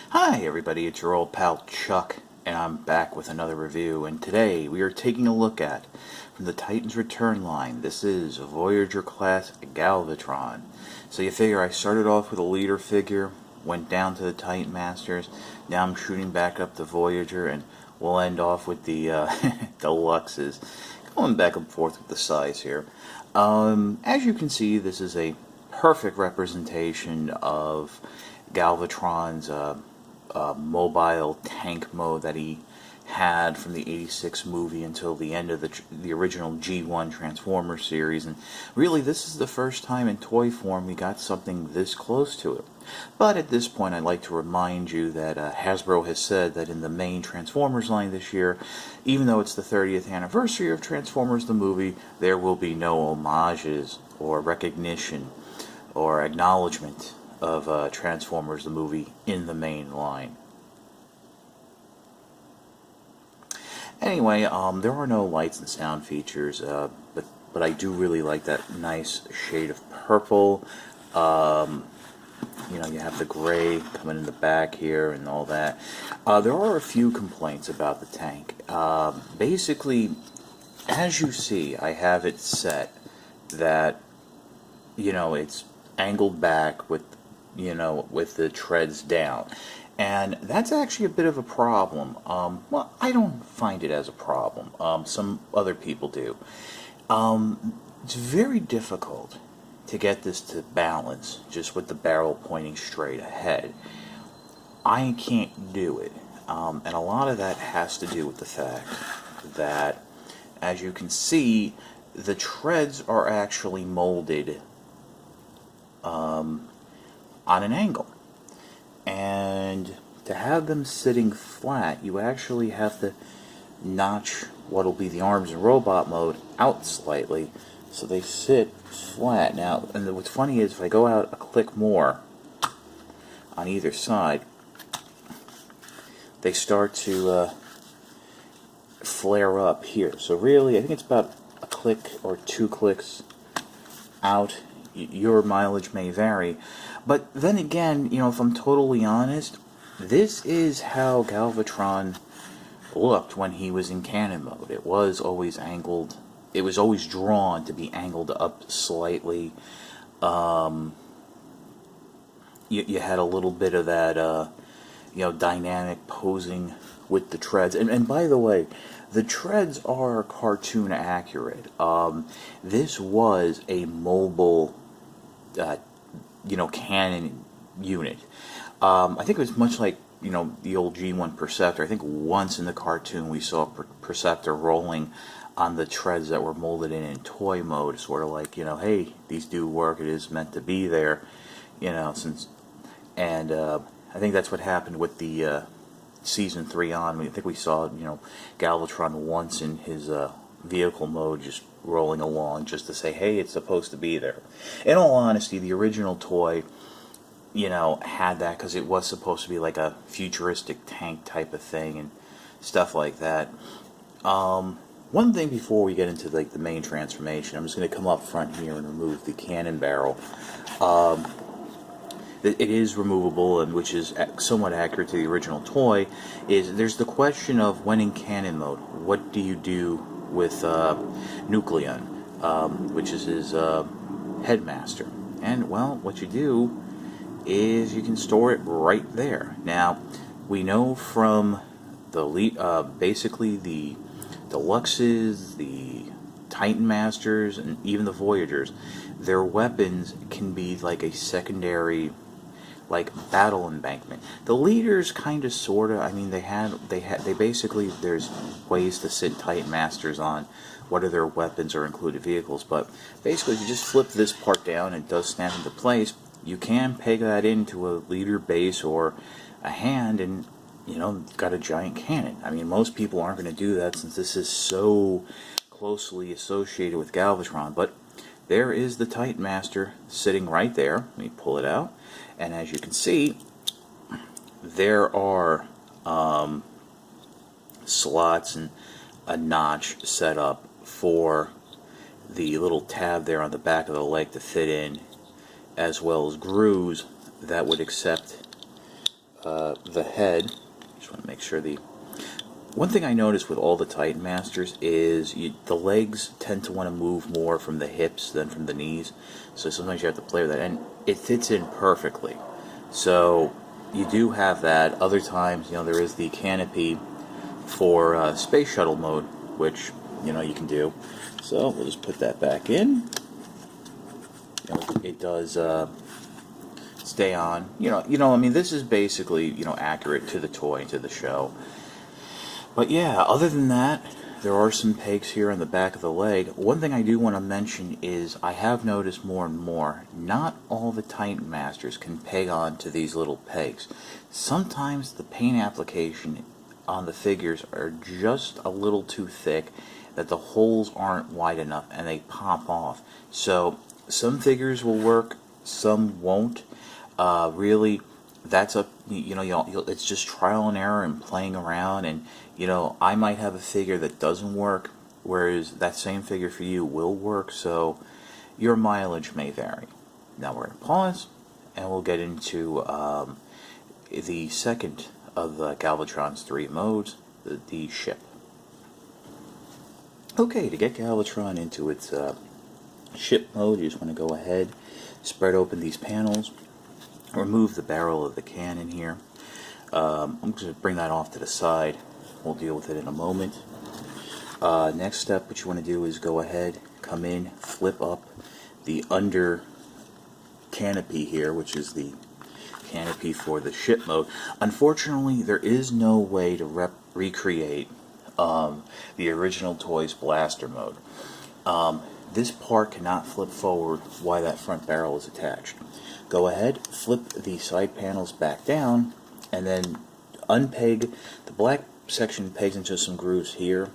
Hi everybody, it's your old pal Chuck, and I'm back with another review, and today we are taking a look at, from the Titan's Return line, this is Voyager class Galvatron. So you figure I started off with a leader figure, went down to the Titan Masters, now I'm shooting back up the Voyager, and we'll end off with the Deluxes. Going back and forth with the size here. As you can see, this is a perfect representation of Galvatron's mobile tank mode that he had from the '86 movie until the end of the original G1 Transformers series, and really this is the first time in toy form we got something this close to it. But at this point I'd like to remind you that Hasbro has said that in the main Transformers line this year, even though it's the 30th anniversary of Transformers the movie, there will be no homages or recognition or acknowledgement of Transformers the movie in the main line. Anyway, there are no lights and sound features, but I do really like that nice shade of purple. You know, you have the gray coming in the back here and all that. There are a few complaints about the tank. Basically, as you see, I have it set that, you know, it's angled back with, you know, with the treads down. And that's actually a bit of a problem. Well, I don't find it as a problem. Some other people do. It's very difficult to get this to balance just with the barrel pointing straight ahead. I can't do it. And a lot of that has to do with the fact that, as you can see, the treads are actually molded on an angle. And to have them sitting flat, you actually have to notch what'll be the arms in robot mode out slightly so they sit flat. Now, and what's funny is if I go out a click more on either side, they start to flare up here. So really, I think it's about a click or 2 clicks out. Your mileage may vary, but then again, you know, if I'm totally honest, this is how Galvatron looked when he was in cannon mode. It was always angled. It was always drawn to be angled up slightly. You had a little bit of that, you know, dynamic posing with the treads. And by the way, the treads are cartoon accurate. This was a mobile, you know, cannon unit. I think it was much like, you know, the old G1 Perceptor. I think once in the cartoon we saw Perceptor rolling on the treads that were molded in toy mode, sort of like, you know, hey, these do work, it is meant to be there, you know, since, and I think that's what happened with the season 3 on. I think we saw, you know, Galvatron once in his vehicle mode just rolling along just to say, hey, it's supposed to be there. In all honesty, the original toy, you know, had that because it was supposed to be like a futuristic tank type of thing and stuff like that. One thing before we get into like the main transformation, I'm just going to come up front here and remove the cannon barrel. It is removable, and which is somewhat accurate to the original toy. There's the question of when in cannon mode, what do you do with Nucleon, which is his headmaster? And well, what you do is you can store it right there. Now, we know from the basically the Deluxes, the Titan Masters, and even the Voyagers, their weapons can be like a secondary, like, battle embankment. The leaders kind of sorta, I mean, they basically, there's ways to sit Titan Masters on what are their weapons or included vehicles, but basically if you just flip this part down, it does snap into place. You can peg that into a leader base or a hand, and, you know, you've got a giant cannon. I mean, most people aren't going to do that since this is so closely associated with Galvatron, but there is the Titan Master sitting right there. Let me pull it out, and as you can see, there are slots and a notch set up for the little tab there on the back of the leg to fit in, as well as grooves that would accept the head. Just want to make sure the... One thing I noticed with all the Titan Masters is the legs tend to want to move more from the hips than from the knees. So sometimes you have to play with that. And it fits in perfectly. So you do have that. Other times, there is the canopy for space shuttle mode, which, you can do. So we'll just put that back in. It does stay on. This is basically, accurate to the toy, to the show. But yeah, other than that, there are some pegs here on the back of the leg. One thing I do want to mention is I have noticed more and more, not all the Titan Masters can peg on to these little pegs. Sometimes the paint application on the figures are just a little too thick, that the holes aren't wide enough and they pop off. So some figures will work, some won't. Really, that's up. It's just trial and error and playing around. And I might have a figure that doesn't work, whereas that same figure for you will work. So your mileage may vary. Now we're going to pause, and we'll get into the second of the Galvatron's 3 modes, the ship. Okay, to get Galvatron into its ship mode, you just want to go ahead, spread open these panels, remove the barrel of the cannon here. I'm going to bring that off to the side. We'll deal with it in a moment. Next step, what you want to do is go ahead, come in, flip up the under canopy here, which is the canopy for the ship mode. Unfortunately, there is no way to recreate the original toy's blaster mode. This part cannot flip forward while that front barrel is attached. Go ahead, flip the side panels back down, and then unpeg. The black section pegs into some grooves here,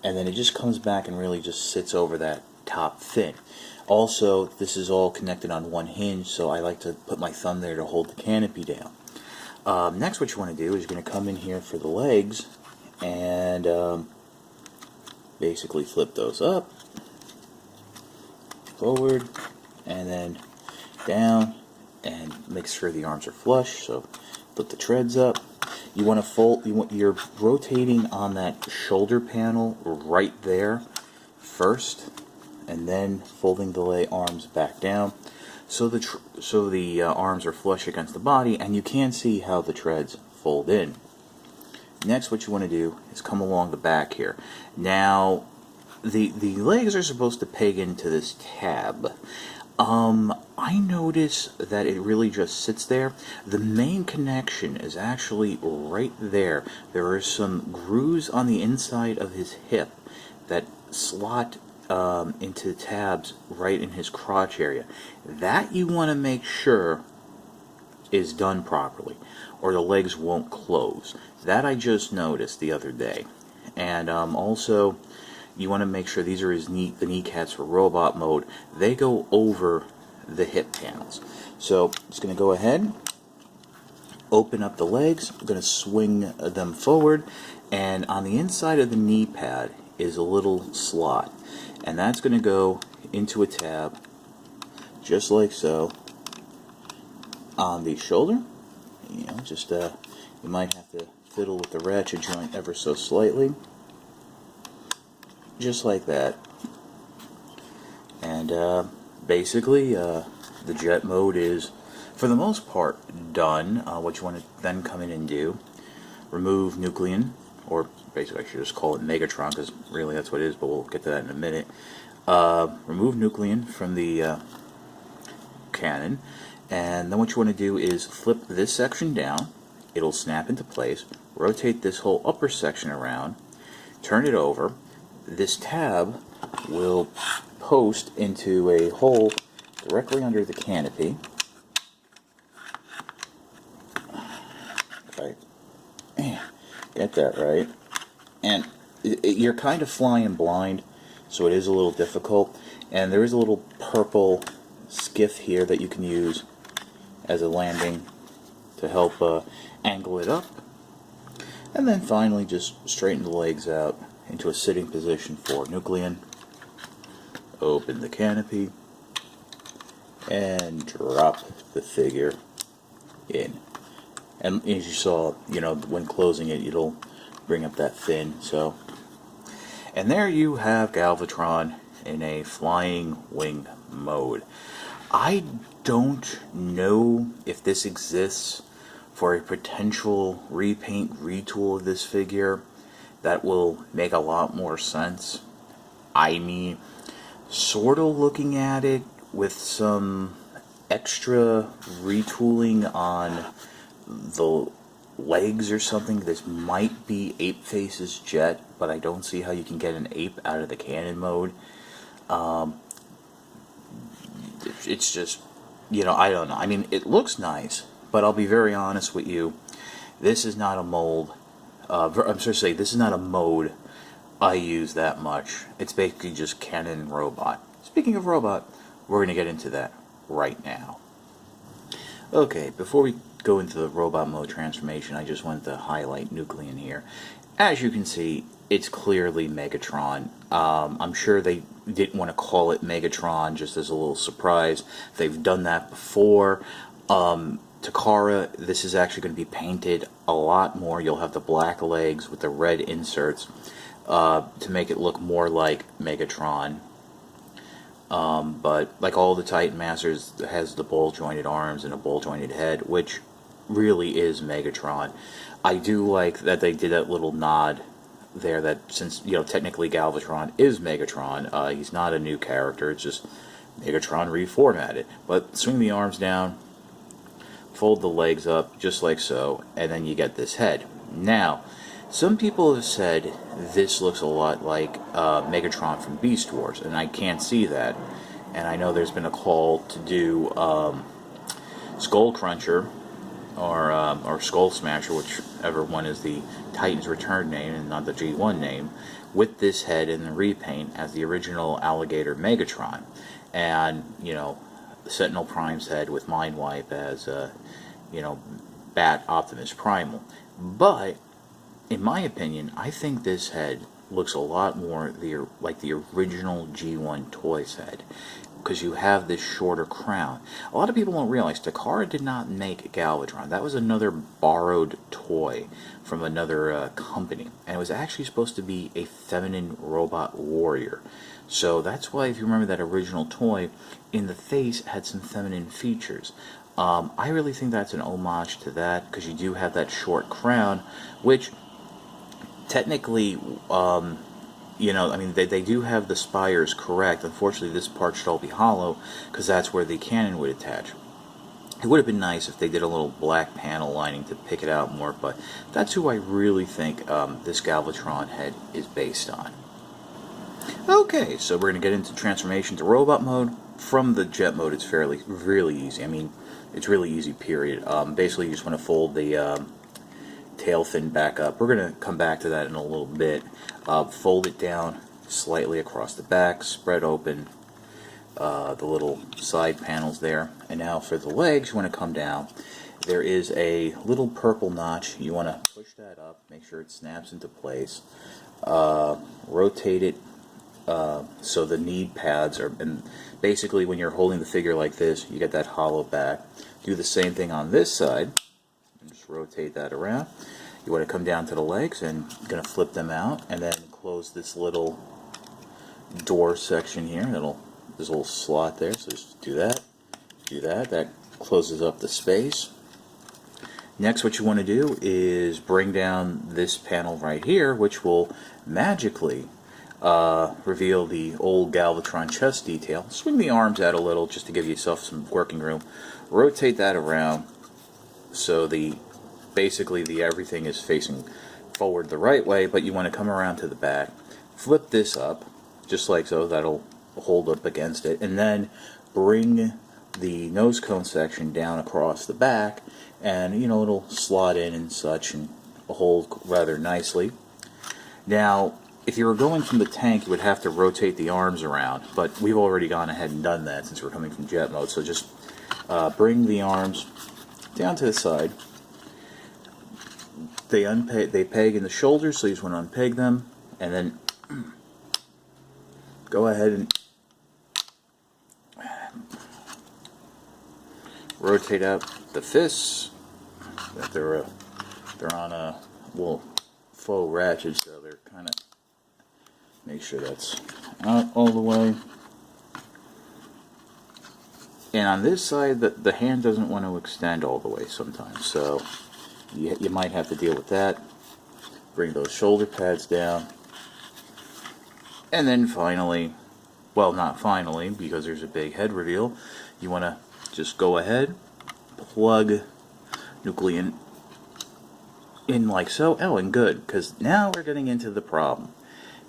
and then it just comes back and really just sits over that top fin. Also, this is all connected on one hinge, so I like to put my thumb there to hold the canopy down. Next, what you want to do is you're going to come in here for the legs and basically flip those up, forward, and then down, and make sure the arms are flush. So put the treads up. You want to fold. You're rotating on that shoulder panel right there first, and then folding the arms back down, so the arms are flush against the body, and you can see how the treads fold in. Next, what you want to do is come along the back here. Now, the legs are supposed to peg into this tab. I notice that it really just sits there. The main connection is actually right there. There are some grooves on the inside of his hip that slot into tabs right in his crotch area. That you want to make sure is done properly, or the legs won't close. That I just noticed the other day. And also, you want to make sure these are the kneecaps for robot mode. They go over the hip panels. So I'm just going to go ahead, open up the legs. I'm going to swing them forward, and on the inside of the knee pad is a little slot, and that's going to go into a tab just like so on the shoulder. You might have to fiddle with the ratchet joint ever so slightly, just like that. And basically the jet mode is for the most part done. What you want to then come in and do, remove Nucleon, or basically I should just call it Megatron, because really that's what it is, but we'll get to that in a minute. Remove Nucleon from the cannon, and then what you want to do is flip this section down. It'll snap into place. Rotate this whole upper section around, turn it over. This tab will post into a hole directly under the canopy. If I get that right. And you're kind of flying blind, so it is a little difficult. And there is a little purple skiff here that you can use as a landing to help angle it up. And then finally just straighten the legs out into a sitting position for Nucleon. Open the canopy and drop the figure in. And as you saw, when closing it, it'll bring up that fin. So, and there you have Galvatron in a flying wing mode. I don't know if this exists for a potential repaint retool of this figure that will make a lot more sense. I mean, sort of looking at it with some extra retooling on the legs or something. This might be Ape Face's jet, but I don't see how you can get an ape out of the cannon mode. It's just, I don't know. I mean, it looks nice, but I'll be very honest with you. This is not a mold. I'm sorry to say, this is not a mode I use that much. It's basically just cannon and robot. Speaking of robot, we're going to get into that right now. Okay, before we go into the robot mode transformation, I just wanted to highlight Nucleon here. As you can see, it's clearly Megatron. I'm sure they didn't want to call it Megatron just as a little surprise. They've done that before. Takara, this is actually going to be painted a lot more. You'll have the black legs with the red inserts to make it look more like Megatron. But like all the Titan Masters, it has the ball-jointed arms and a ball-jointed head, which really is Megatron. I do like that they did that little nod there, that since, technically Galvatron is Megatron, he's not a new character, it's just Megatron reformatted. But swing the arms down, fold the legs up, just like so, and then you get this head. Now, some people have said this looks a lot like Megatron from Beast Wars, and I can't see that. And I know there's been a call to do Skull Cruncher or Skull Smasher, whichever one is the Titan's return name and not the G1 name, with this head in the repaint as the original Alligator Megatron. And, Sentinel Prime's head with Mind Wipe as, Bat Optimus Primal. But in my opinion, I think this head looks a lot more like the original G1 Toys head, because you have this shorter crown. A lot of people don't realize Takara did not make Galvatron. That was another borrowed toy from another company, and it was actually supposed to be a feminine robot warrior. So that's why, if you remember that original toy, in the face had some feminine features. I really think that's an homage to that, because you do have that short crown, which technically, they do have the spires correct. Unfortunately, this part should all be hollow, because that's where the cannon would attach. It would have been nice if they did a little black panel lining to pick it out more, but that's who I really think this Galvatron head is based on. Okay, so we're going to get into transformation to robot mode. From the jet mode, it's really easy. I mean, it's really easy, period. Basically, you just want to fold the tail fin back up. We're going to come back to that in a little bit. Fold it down slightly across the back, spread open the little side panels there. And now for the legs, you want to come down. There is a little purple notch. You want to push that up, make sure it snaps into place. Rotate it so the knee pads are, and basically when you're holding the figure like this, you get that hollow back. Do the same thing on this side. Just rotate that around. You want to come down to the legs and you're going to flip them out, and then close this little door section here. There's a little slot there, so just do that. That closes up the space. Next, what you want to do is bring down this panel right here, which will magically reveal the old Galvatron chest detail. Swing the arms out a little just to give yourself some working room. Rotate that around so basically everything is facing forward the right way, but you want to come around to the back. Flip this up, just like so. That'll hold up against it, and then bring the nose cone section down across the back, and it'll slot in and such and hold rather nicely. Now, if you were going from the tank, you would have to rotate the arms around, but we've already gone ahead and done that since we're coming from jet mode. So just bring the arms down to the side. They peg in the shoulders, so you just want to unpeg them, and then go ahead and rotate out the fists, that they're on a little faux ratchet, so they're kind of, make sure that's out all the way. And on this side, the hand doesn't want to extend all the way sometimes, so you might have to deal with that. Bring those shoulder pads down. And then finally, well, not finally, because there's a big head reveal, you want to just go ahead, plug Nucleon in like so. Oh, and good, because now we're getting into the problem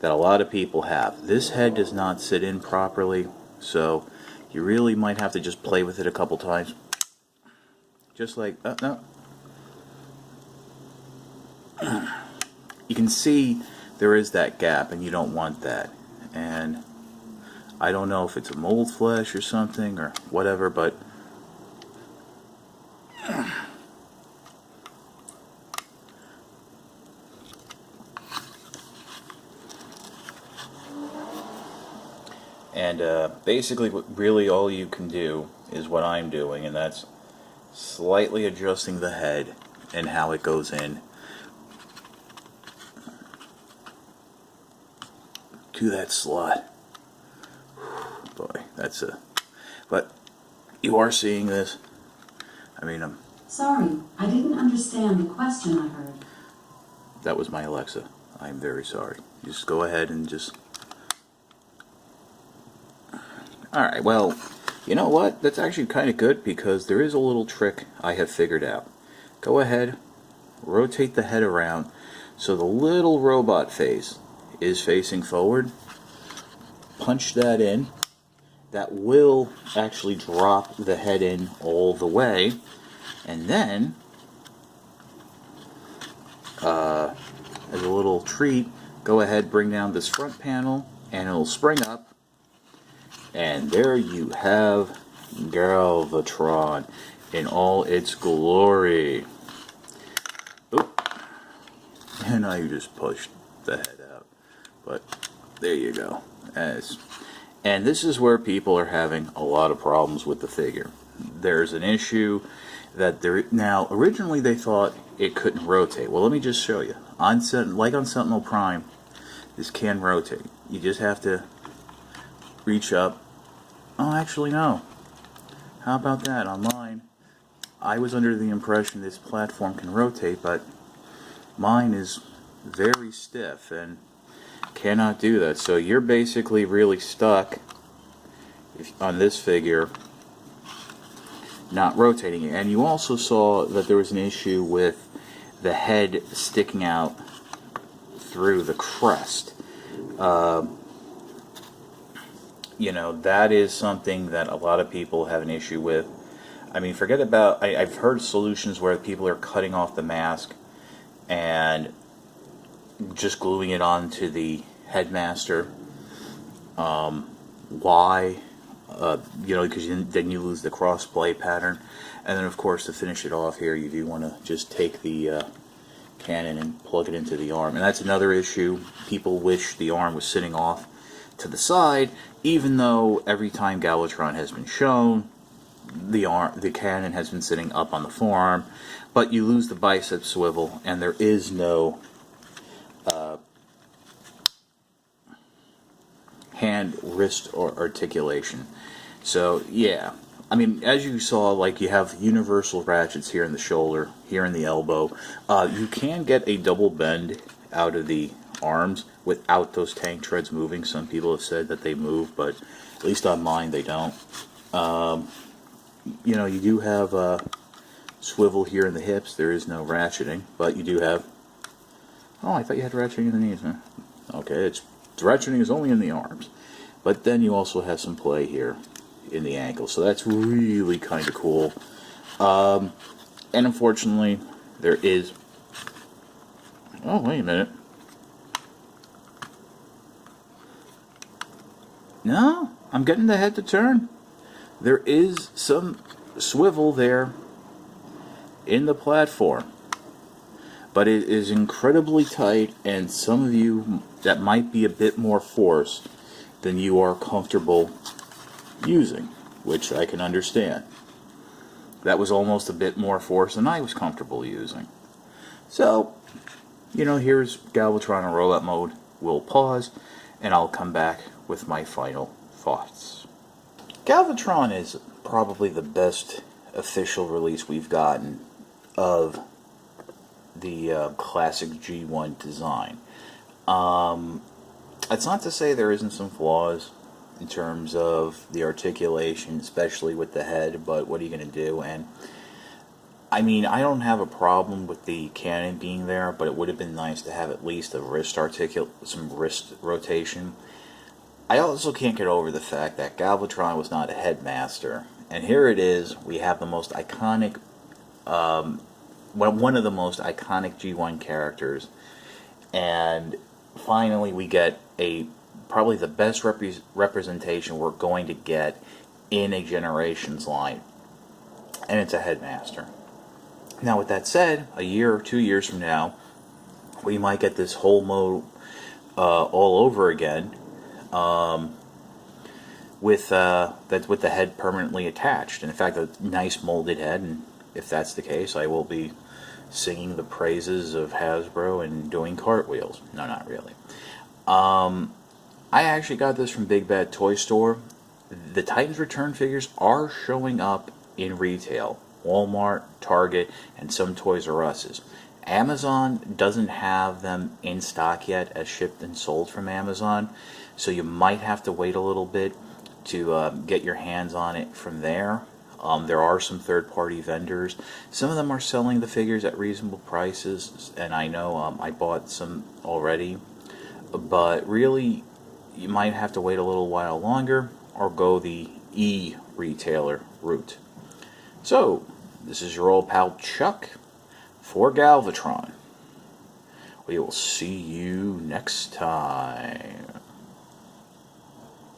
that a lot of people have. This head does not sit in properly, so you really might have to just play with it a couple times. Just like, no. You can see there is that gap, and you don't want that. And I don't know if it's a mold flesh or something or whatever, but and basically really all you can do is what I'm doing, and that's slightly adjusting the head and how it goes in to that slot. Boy, that's a... But you are seeing this. I mean, Sorry, I didn't understand the question I heard. That was my Alexa. I'm very sorry. Just go ahead and just... Alright, well, you know what? That's actually kind of good, because there is a little trick I have figured out. Go ahead, rotate the head around so the little robot face is facing forward. Punch that in. That will actually drop the head in all the way. And then, as a little treat, go ahead, bring down this front panel, and it'll spring up. And there you have Galvatron in all its glory. Oop. And now you just pushed the head out. But there you go. And this is where people are having a lot of problems with the figure. There's an issue that now originally they thought it couldn't rotate. Well, let me just show you. Like on Sentinel Prime, this can rotate. You just have to reach up. Oh, actually no. How about that? On mine, I was under the impression this platform can rotate, but mine is very stiff and cannot do that. So you're basically really stuck on this figure not rotating it. And you also saw that there was an issue with the head sticking out through the crest. You know, that is something that a lot of people have an issue with. I mean, forget about... I've heard solutions where people are cutting off the mask and just gluing it onto the headmaster. Why? You know, because then you lose the cross-play pattern. And then, of course, to finish it off here, you do want to just take the cannon and plug it into the arm. And that's another issue. People wish the arm was sitting off to the side, even though every time Galvatron has been shown, the cannon has been sitting up on the forearm. But you lose the bicep swivel, and there is no hand-wrist or articulation. So, yeah. I mean, as you saw, like, you have universal ratchets here in the shoulder, here in the elbow. You can get a double bend out of the arms without those tank treads moving. Some people have said that they move, but at least on mine, they don't. You know, you do have a swivel here in the hips. There is no ratcheting, but you do have... Oh, I thought you had ratcheting in the knees, huh? Okay, ratcheting is only in the arms. But then you also have some play here in the ankle, so that's really kind of cool. And unfortunately, there is... Oh, wait a minute. No, I'm getting the head to turn. There is some swivel there in the platform, but it is incredibly tight, and some of you, that might be a bit more force than you are comfortable using, which I can understand. that was almost a bit more force than I was comfortable using. So, here's Galvatron in robot mode. We'll pause, and I'll come back with my final thoughts. Galvatron is probably the best official release we've gotten of the classic G1 design. It's not to say there isn't some flaws in terms of the articulation, especially with the head, but what are you going to do? And I mean, I don't have a problem with the cannon being there, but it would have been nice to have at least some wrist rotation. I also can't get over the fact that Galvatron was not a headmaster, and here it is. We have the most iconic, one of the most iconic G1 characters, and finally we get probably the best representation we're going to get in a Generations line, and it's a headmaster. Now, with that said, a year or 2 years from now, we might get this whole mode all over again, with the head permanently attached. And in fact, a nice molded head. And if that's the case, I will be singing the praises of Hasbro and doing cartwheels. No, not really. I actually got this from Big Bad Toy Store. The Titans Return figures are showing up in retail. Walmart, Target, and some Toys R Us's. Amazon doesn't have them in stock yet as shipped and sold from Amazon, so you might have to wait a little bit to get your hands on it from there. There are some third-party vendors. Some of them are selling the figures at reasonable prices, and I know I bought some already, but really you might have to wait a little while longer or go the e-retailer route. So, this is your old pal Chuck for Galvatron. We will see you next time.